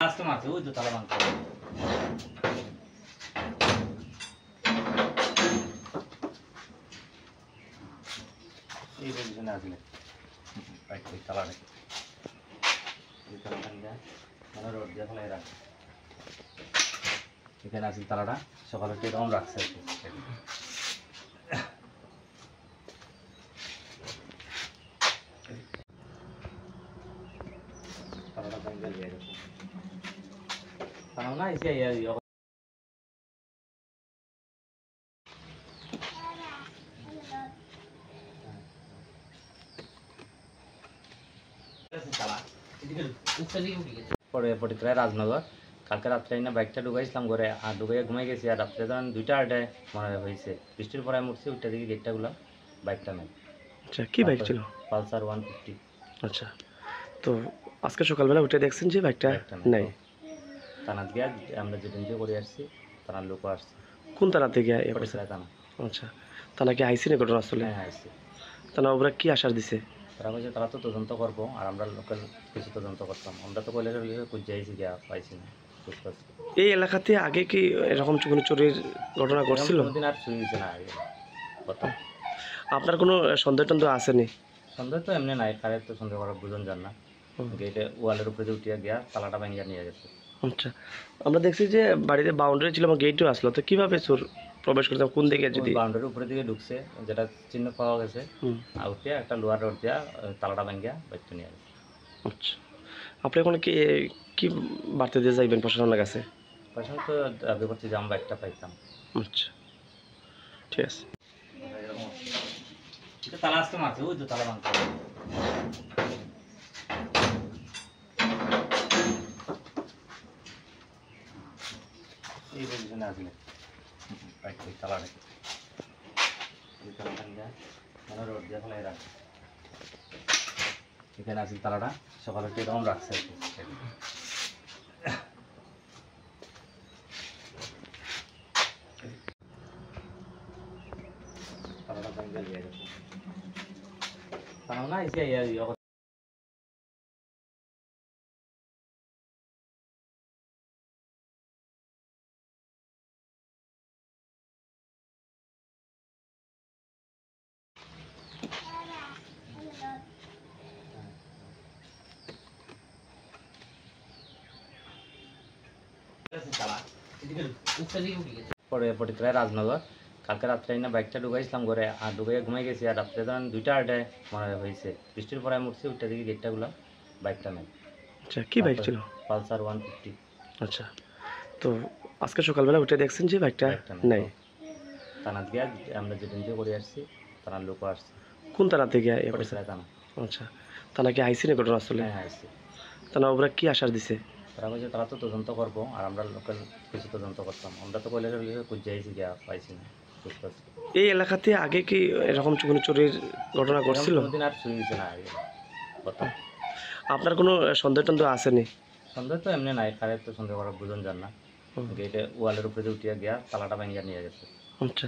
আসতে মারছে ওই তো তালা ভাঙতে এই পজিশনে আসলে বাইক তালা রেখে এই তালাটা নিয়ে মানে রোড দিয়ে ফেলাই রাখ এখানে আসলে তালাটা সকালে এরকম রাখছে আর কি তালাটা ভাঙতে দিয়ে গেছে তাও না এসে পরে পটিকরায় রাজনগর কালকে রাত্রে না বাইকটা ঢুকাইছিলাম ঘরে আর ঢুকাইয়া ঘুমাই গেছি আর রাত্রে ধরেন 2টা আড়াই মনে হয়েছে বৃষ্টির পরে উঠছি ওইটা দিকে গেটটা গুলা বাইকটা নেই। আচ্ছা কি বাইক ছিল? পালসার 150। আচ্ছা তো আজকে সকালবেলা উঠে দেখছেন যে বাইকটা নেই। থানা গিয়া আমরা যেদিন যে করে আসছি থানার লোকও আসছে। কোন থানা থেকে? থানা। আচ্ছা থানা কি আইসি না ঘটনা আসলে? হ্যাঁ আইসি। থানা ওরা কি আশ্বাস দিছে? তারা বলছে তারা তো তদন্ত করবো আর আমরা লোকাল কিছু তদন্ত করতাম আমরা তো কইলে খুঁজাইছি গিয়া পাইছি না। এই এলাকাতে আগে কি এরকম কোনো চুরির ঘটনা ঘটছিল? কোনোদিন আর চুরি হয়েছে না আগে কথা। আপনার কোনো সন্দেহ টন্দেহ আসেনি? সন্দেহ তো এমনি নাই, কারে তো সন্দেহ করার বুঝন যান না। গেটে ওয়ালের উপরে উঠিয়া গিয়া তালাটা ভাঙিয়া নিয়ে গেছে। আচ্ছা আমরা দেখছি যে বাড়িতে বাউন্ডারি ছিল আমার গেটও আসলো, তো কিভাবে চোর প্রবেশ করতে কোন দিকে? যদি বাউন্ডারির উপরে দিকে ঢুকছে যেটা চিহ্ন পাওয়া গেছে আর উঠিয়া একটা লোহার রড দিয়া তালাটা ভাঙিয়া বাইকটা নিয়ে গেছে। আচ্ছা আপনি এখন কি কি বাড়তে দিয়ে যাইবেন প্রশাসনের কাছে? প্রশাসন তো দাবি করছে যে আমরা একটা পাইতাম। আচ্ছা ঠিক আছে। তালা আসতে মারছে ওই তো তালা ভাঙতে এই পজিশনে আসলে বাইক তালা রেখে এই তালাটা নিয়ে মানে রোড দিয়ে ফেলাই রাখ এখানে আসলে তালাটা সকালে এরকম রাখছে আর কি তালাটা ভাঙতে দিয়ে গেছে তাও না এসে পরে পটিকরায় রাজনগর কালকে রাত্রে না বাইকটা ঢুকাইছিলাম ঘরে আর ঢুকাইয়া ঘুমাই গেছি আর রাত্রে ধরেন 2টা আড়াই মনে হয়েছে বৃষ্টির পরে উঠছি ওইটা দিকে গেটটা গুলা বাইকটা নেই। আচ্ছা কি বাইক ছিল? পালসার 150। আচ্ছা তো আজকে সকালবেলা উঠে দেখছেন যে বাইকটা নেই। থানা গিয়া আমরা যেদিন যে করে আসছি থানার লোকও আসছে। কোন থানা থেকে? থানা। আচ্ছা থানা কি আইসি না ঘটনা আসলে? হ্যাঁ আইসি। থানা ওরা কি আশ্বাস দিছে? তারা বলছে তারা তো তদন্ত করবো আর আমরা লোকাল কিছু তদন্ত করতাম আমরা তো কইলে খুঁজাইছি গিয়া পাইছি না। এই এলাকাতে আগে কি এরকম কোনো চুরির ঘটনা ঘটছিল? কোনোদিন আর চুরি হয়েছে না আগে কথা। আপনার কোনো সন্দেহ টন্দেহ আসেনি? সন্দেহ তো এমনি নাই, কারে তো সন্দেহ করার বুঝন যান না। গেটে ওয়ালের উপরে উঠিয়া গিয়া তালাটা ভাঙিয়া নিয়ে গেছে। আচ্ছা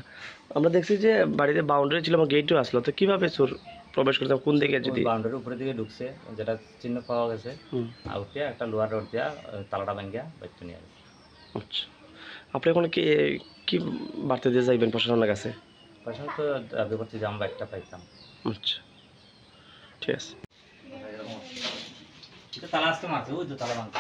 আমরা দেখছি যে বাড়িতে বাউন্ডারি ছিল আমার গেটও আসলো, তো কিভাবে চোর প্রবেশ করতে কোন দিকে? যদি বাউন্ডারির উপরে দিকে ঢুকছে যেটা চিহ্ন পাওয়া গেছে আর উঠিয়া একটা লোহার রড দিয়া তালাটা ভাঙিয়া বাইকটা নিয়ে গেছে। আচ্ছা আপনি এখন কি কি বাড়তে দিয়ে যাইবেন প্রশাসনের কাছে? প্রশাসন তো দাবি করছে যে আমরা একটা পাইতাম। আচ্ছা ঠিক আছে। তালা আসতে মারছে ওই তো তালা ভাঙতে